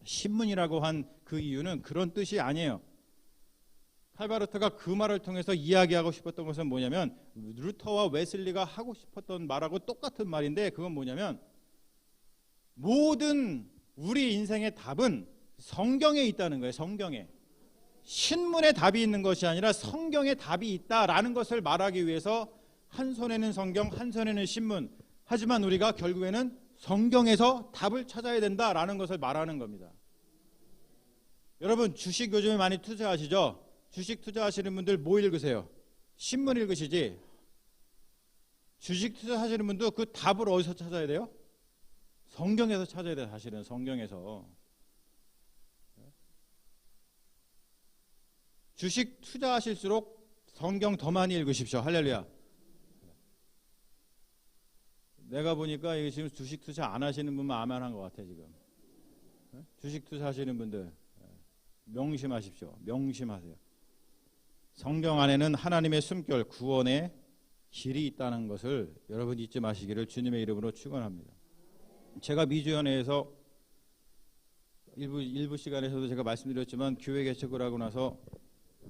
신문이라고 한 그 이유는 그런 뜻이 아니에요. 칼바르트가 그 말을 통해서 이야기하고 싶었던 것은 뭐냐면, 루터와 웨슬리가 하고 싶었던 말하고 똑같은 말인데, 그건 뭐냐면, 모든 우리 인생의 답은 성경에 있다는 거예요. 성경에. 신문에 답이 있는 것이 아니라 성경에 답이 있다라는 것을 말하기 위해서 한 손에는 성경, 한 손에는 신문. 하지만 우리가 결국에는 성경에서 답을 찾아야 된다라는 것을 말하는 겁니다. 여러분, 주식 요즘에 많이 투자하시죠? 주식 투자하시는 분들 뭐 읽으세요? 신문 읽으시지? 주식 투자하시는 분도 그 답을 어디서 찾아야 돼요? 성경에서 찾아야 돼요. 사실은 성경에서. 주식 투자하실수록 성경 더 많이 읽으십시오. 할렐루야. 내가 보니까 이게 지금 주식 투자 안 하시는 분만 아멘한 것 같아 지금. 주식 투자하시는 분들 명심하십시오. 명심하세요. 성경 안에는 하나님의 숨결, 구원의 길이 있다는 것을 여러분 잊지 마시기를 주님의 이름으로 축원합니다. 제가 미주연회에서 일부 시간에서도 제가 말씀드렸지만, 교회 개척을 하고 나서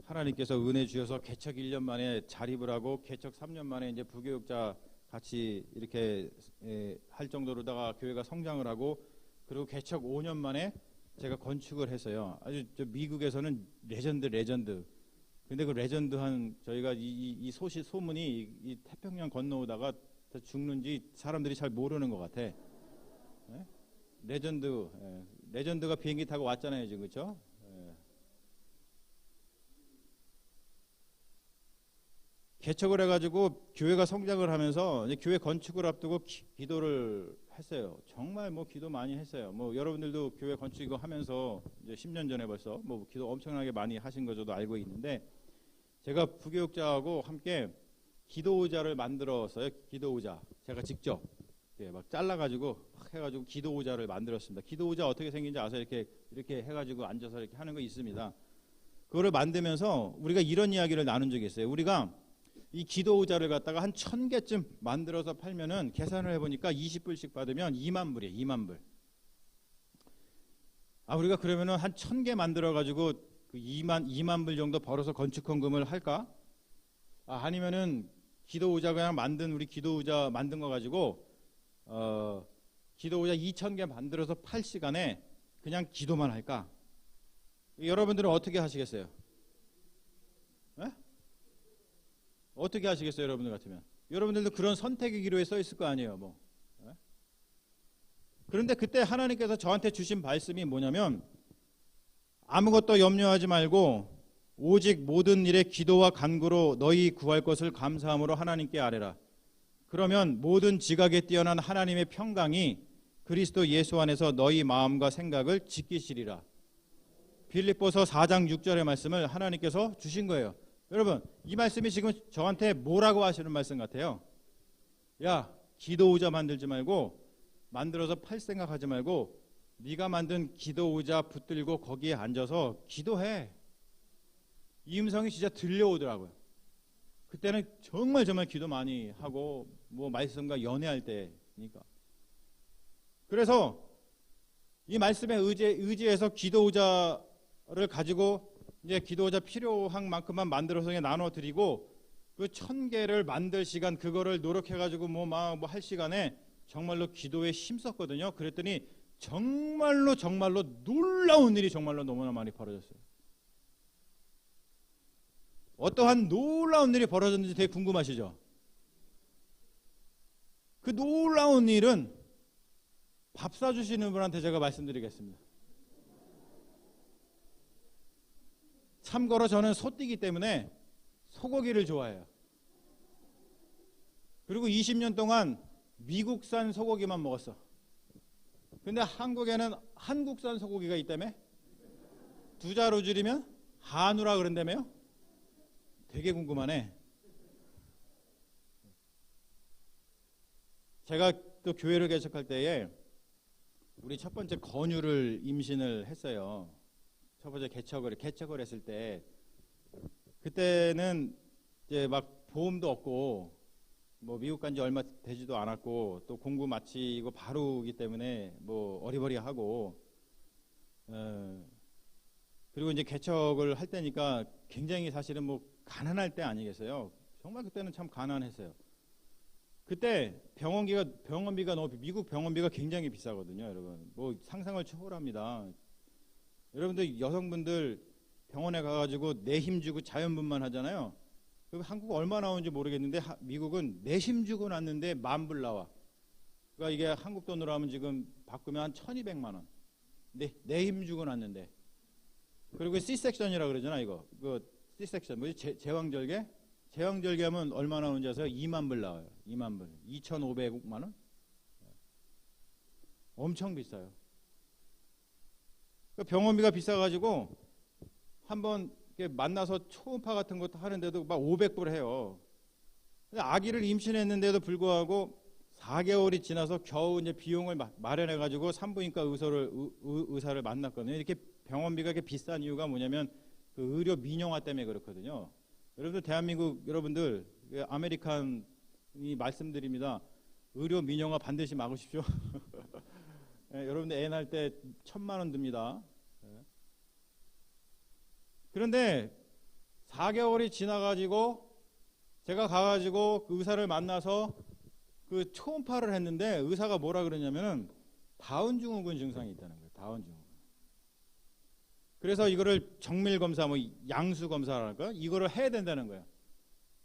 하나님께서 은혜 주셔서 개척 1년 만에 자립을 하고 개척 3년 만에 이제 부교육자 같이 이렇게 할 정도로다가 교회가 성장을 하고, 그리고 개척 5년 만에 제가 건축을 했어요. 아주 미국에서는 레전드. 근데 그 레전드한 저희가 이 소문이 이 태평양 건너오다가 죽는지 사람들이 잘 모르는 것 같아. 네? 레전드가 비행기 타고 왔잖아요, 지금. 그렇죠? 개척을 해가지고 교회가 성장을 하면서 이제 교회 건축을 앞두고 기도를 했어요. 정말 뭐 기도 많이 했어요. 뭐 여러분들도 교회 건축 이거 하면서 이제 10년 전에 벌써 뭐 기도 엄청나게 많이 하신 거 저도 알고 있는데, 제가 부교육자하고 함께 기도의자를 만들었어요. 기도의자 제가 직접 막 잘라가지고 막 해가지고 기도의자를 만들었습니다. 기도의자 어떻게 생긴지 아세요? 이렇게 해가지고 앉아서 이렇게 하는 거 있습니다. 그거를 만들면서 우리가 이런 이야기를 나눈 적이 있어요. 우리가 이 기도 의자를 갖다가 한 1000개쯤 만들어서 팔면은, 계산을 해보니까 20불씩 받으면 2만 불이에요. 2만 불. 우리가 그러면은 한 1000개 만들어가지고 그 2만 불 정도 벌어서 건축헌금을 할까? 아니면은 기도 의자 그냥 우리 기도 의자 만든 거 가지고 기도 의자 2000개 만들어서 팔 시간에 그냥 기도만 할까? 여러분들은 어떻게 하시겠어요? 네? 어떻게 하시겠어요, 여러분들 같으면? 여러분들도 그런 선택의 기로에 써 있을 거 아니에요, 뭐. 네? 그런데 그때 하나님께서 저한테 주신 말씀이 뭐냐면, 아무것도 염려하지 말고 오직 모든 일에 기도와 간구로 너희 구할 것을 감사함으로 하나님께 아뢰라. 그러면 모든 지각에 뛰어난 하나님의 평강이 그리스도 예수 안에서 너희 마음과 생각을 지키시리라. 빌립보서 4장 6절의 말씀을 하나님께서 주신 거예요. 여러분, 이 말씀이 지금 저한테 뭐라고 하시는 말씀 같아요? 야, 기도 의자 만들지 말고, 만들어서 팔 생각하지 말고 네가 만든 기도 의자 붙들고 거기에 앉아서 기도해. 이 음성이 진짜 들려오더라고요. 그때는 정말 기도 많이 하고 뭐 말씀과 연애할 때니까. 그래서 이 말씀에 의지해서 기도 의자를 가지고 이제 기도 의자 필요한 만큼만 만들어서 나눠 드리고, 그 1000개를 만들 시간, 그거를 노력해 가지고 뭐 할 시간에 정말로 기도에 힘썼거든요. 그랬더니 정말로 놀라운 일이 정말로 너무나 많이 벌어졌어요. 어떠한 놀라운 일이 벌어졌는지 되게 궁금하시죠? 그 놀라운 일은 밥 사주시는 분한테 제가 말씀드리겠습니다. 참고로 저는 소띠기 때문에 소고기를 좋아해요. 그리고 20년 동안 미국산 소고기만 먹었어. 근데 한국에는 한국산 소고기가 있다며? 두 자로 줄이면 한우라 그런다며요? 되게 궁금하네. 제가 또 교회를 개척할 때에 우리 첫 번째 건유를 임신을 했어요. 첫 번째 개척을 했을 때 그때는 이제 막 보험도 없고 뭐 미국 간지 얼마 되지도 않았고 또 공부 마치고 바로 오기 때문에 뭐 어리버리하고 그리고 이제 개척을 할 때니까 굉장히 사실은 뭐 가난할 때 아니겠어요. 정말 그때는 참 가난했어요. 그때 병원비가 너무 미국 병원비가 굉장히 비싸거든요, 여러분. 뭐 상상을 초월합니다. 여러분들 여성분들 병원에 가가지고 내 힘 주고 자연분만 하잖아요. 한국 얼마 나오는지 모르겠는데 미국은 내 힘 주고 났는데 10,000불 나와. 그러니까 이게 한국 돈으로 하면 지금 바꾸면 한 1,200만 원. 내 힘 주고 났는데. 그리고 C-섹션이라 그러잖아 이거. 그 C-섹션 뭐지? 제왕절개? 제왕절개 하면 얼마 나오는지 아세요? 20,000불 나와요. 20,000불. 2,500만 원? 엄청 비싸요. 그러니까 병원비가 비싸가지고 한번 만나서 초음파 같은 것도 하는데도 막 500불 해요. 아기를 임신했는데도 불구하고 4개월이 지나서 겨우 이제 비용을 마련해가지고 산부인과 의사를 만났거든요. 이렇게 병원비가 이렇게 비싼 이유가 뭐냐면 그 의료 민영화 때문에 그렇거든요. 여러분들 대한민국 여러분들 아메리칸이 말씀드립니다. 의료 민영화 반드시 막으십시오. 네, 여러분들 애 낳을 때 1,000만 원 듭니다. 네. 그런데 4개월이 지나가지고 제가 가가지고 그 의사를 만나서 그 초음파를 했는데 의사가 뭐라 그러냐면은 다운증후군 증상이 있다는 거예요. 다운증후군. 그래서 이거를 정밀 검사, 뭐 양수 검사랄까 이거를 해야 된다는 거예요.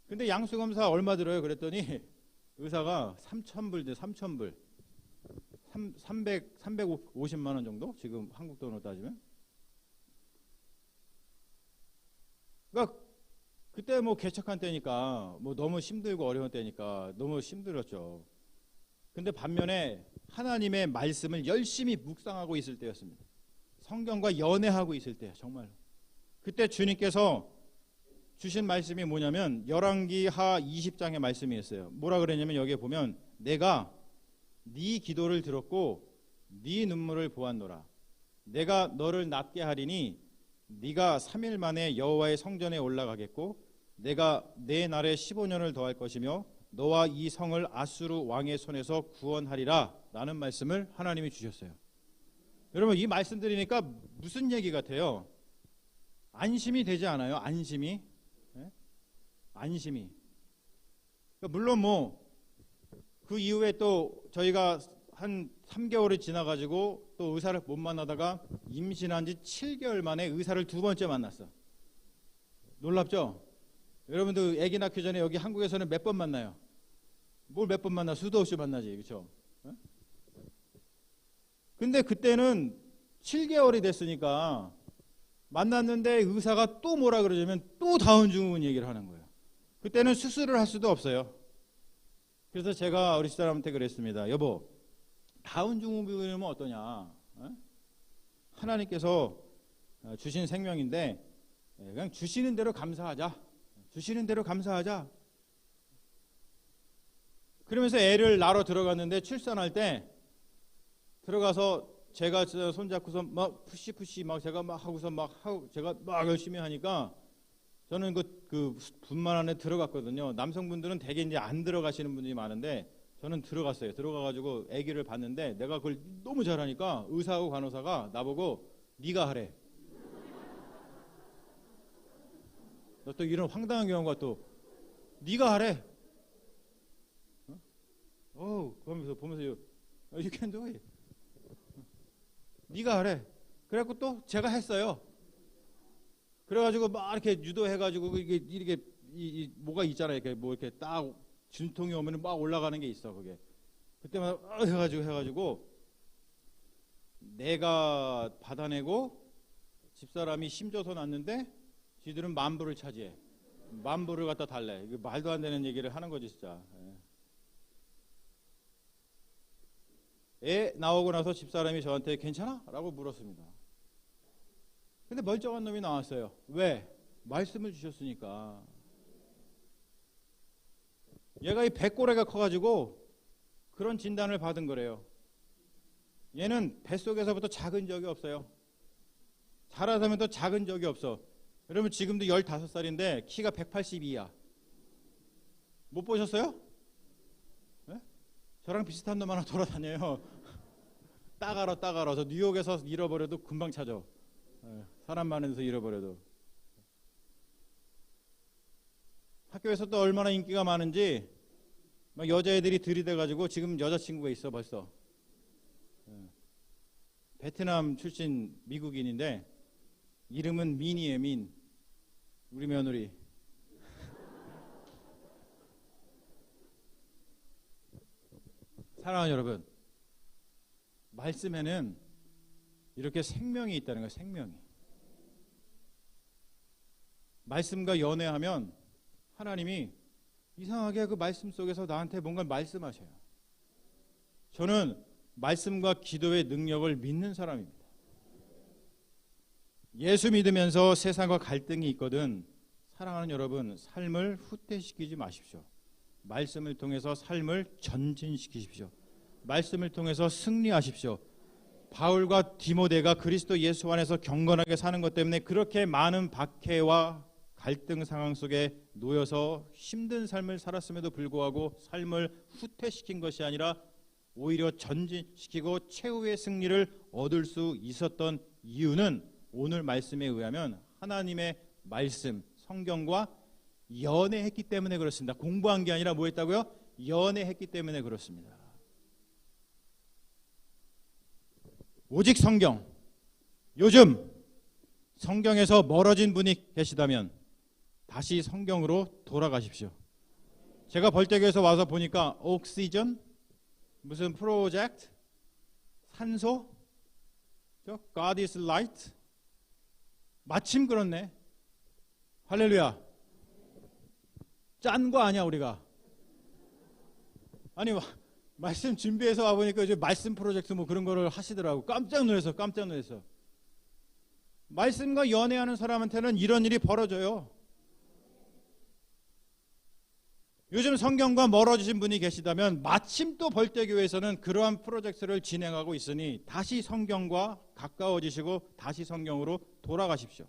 근데 양수 검사 얼마 들어요? 그랬더니 의사가 3,000불 돼, 3,000불. 350만 원 정도? 지금 한국 돈으로 따지면. 그러니까 그때 뭐 개척한 때니까 뭐 너무 힘들고 어려운 때니까 너무 힘들었죠. 근데 반면에 하나님의 말씀을 열심히 묵상하고 있을 때였습니다. 성경과 연애하고 있을 때 정말. 그때 주님께서 주신 말씀이 뭐냐면 열왕기하 20장의 말씀이었어요. 뭐라 그랬냐면 여기에 보면 내가 네 기도를 들었고 네 눈물을 보았노라. 내가 너를 낫게 하리니 네가 3일 만에 여호와의 성전에 올라가겠고 내가 내 날에 15년을 더할 것이며 너와 이 성을 아수르 왕의 손에서 구원하리라 라는 말씀을 하나님이 주셨어요. 여러분 이 말씀 드리니까 무슨 얘기 같아요? 안심이 되지 않아요? 안심이? 네? 안심이. 그러니까 물론 뭐 그 이후에 또 저희가 한 3개월이 지나가지고 또 의사를 못 만나다가 임신한 지 7개월 만에 의사를 2번째 만났어. 놀랍죠? 여러분들 아기 낳기 전에 여기 한국에서는 몇 번 만나요? 뭘 몇 번 만나? 수도 없이 만나지, 그렇죠? 근데 그때는 7개월이 됐으니까 만났는데 의사가 또 뭐라 그러냐면 또 다운증후군 얘기를 하는 거예요. 그때는 수술을 할 수도 없어요. 그래서 제가 우리 집사람한테 그랬습니다. 여보, 다운증후군이면 어떠냐? 하나님께서 주신 생명인데 그냥 주시는 대로 감사하자. 주시는 대로 감사하자. 그러면서 애를 낳으러 들어갔는데 출산할 때 들어가서 제가 손잡고서 막 푸시 막 제가 막 하고서 막 하고 제가 막 열심히 하니까 저는 그 분만 안에 들어갔거든요. 남성분들은 대개 이제 안 들어가시는 분들이 많은데 저는 들어갔어요. 들어가가지고 아기를 봤는데 내가 그걸 너무 잘하니까 의사하고 간호사가 나보고 네가 하래. 또 이런 황당한 경우가 또 네가 하래. 그러면서 보면서 you can do it. 네가 하래. 그래갖고 또 제가 했어요. 그래가지고 막 이렇게 유도해가지고 이렇게 뭐가 있잖아요. 이렇게 뭐 이렇게 딱 진통이 오면 막 올라가는 게 있어. 그게 그때만 해가지고 내가 받아내고 집사람이 힘줘서 낳는데 지들은 10,000불을 차지해. 10,000불을 갖다 달래. 이게 말도 안 되는 얘기를 하는 거지 진짜. 애 나오고 나서 집사람이 저한테 괜찮아? 라고 물었습니다. 근데 멀쩡한 놈이 나왔어요. 왜? 말씀을 주셨으니까. 얘가 이 배꼬래가 커가지고 그런 진단을 받은 거래요. 얘는 뱃속에서부터 작은 적이 없어요. 자라서면 또 작은 적이 없어. 여러분 지금도 15살인데 키가 182야. 못 보셨어요? 네? 저랑 비슷한 놈 하나 돌아다녀요. 딱 알아. 저 뉴욕에서 잃어버려도 금방 찾아. 사람 많은 데서 잃어버려도. 학교에서 또 얼마나 인기가 많은지 막 여자애들이 들이대가지고 지금 여자친구가 있어 벌써. 베트남 출신 미국인인데 이름은 민이에요. 민. 우리 며느리. 사랑하는 여러분, 말씀에는 이렇게 생명이 있다는 거예요. 생명이. 말씀과 연애하면 하나님이 이상하게 그 말씀 속에서 나한테 뭔가 말씀하셔요. 저는 말씀과 기도의 능력을 믿는 사람입니다. 예수 믿으면서 세상과 갈등이 있거든 사랑하는 여러분, 삶을 후퇴시키지 마십시오. 말씀을 통해서 삶을 전진시키십시오. 말씀을 통해서 승리하십시오. 바울과 디모데가 그리스도 예수 안에서 경건하게 사는 것 때문에 그렇게 많은 박해와 갈등 상황 속에 놓여서 힘든 삶을 살았음에도 불구하고 삶을 후퇴시킨 것이 아니라 오히려 전진시키고 최후의 승리를 얻을 수 있었던 이유는 오늘 말씀에 의하면 하나님의 말씀, 성경과 연애했기 때문에 그렇습니다. 공부한 게 아니라 뭐 했다고요? 연애했기 때문에 그렇습니다. 오직 성경. 요즘 성경에서 멀어진 분이 계시다면 다시 성경으로 돌아가십시오. 제가 벌떼교에서 와서 보니까 옥시전, 무슨 프로젝트, 산소, God is light. 마침 그렇네. 할렐루야. 짠 거 아니야 우리가. 아니 말씀 준비해서 와보니까 이제 말씀 프로젝트 뭐 그런 거를 하시더라고. 깜짝 놀랐어. 말씀과 연애하는 사람한테는 이런 일이 벌어져요. 요즘 성경과 멀어지신 분이 계시다면 마침 또 벌떼교회에서는 그러한 프로젝트를 진행하고 있으니 다시 성경과 가까워지시고 다시 성경으로 돌아가십시오.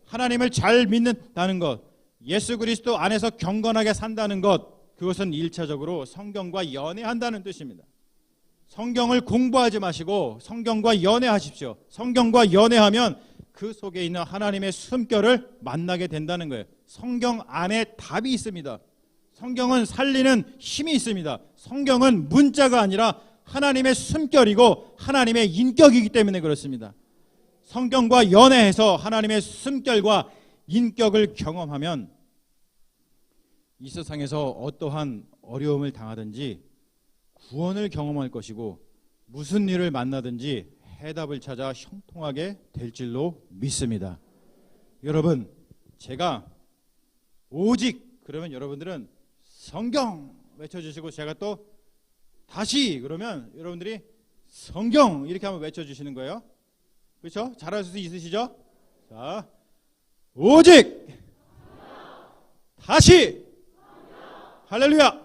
하나님을 잘 믿는다는 것, 예수 그리스도 안에서 경건하게 산다는 것, 그것은 1차적으로 성경과 연애한다는 뜻입니다. 성경을 공부하지 마시고 성경과 연애하십시오. 성경과 연애하면 그 속에 있는 하나님의 숨결을 만나게 된다는 거예요. 성경 안에 답이 있습니다. 성경은 살리는 힘이 있습니다. 성경은 문자가 아니라 하나님의 숨결이고 하나님의 인격이기 때문에 그렇습니다. 성경과 연애해서 하나님의 숨결과 인격을 경험하면 이 세상에서 어떠한 어려움을 당하든지 구원을 경험할 것이고 무슨 일을 만나든지 해답을 찾아 형통하게 될 줄로 믿습니다. 여러분, 제가 오직 그러면 여러분들은 성경 외쳐주시고 제가 또 다시 그러면 여러분들이 성경 이렇게 한번 외쳐주시는 거예요. 그렇죠? 잘할 수 있으시죠? 자, 오직 다시 할렐루야.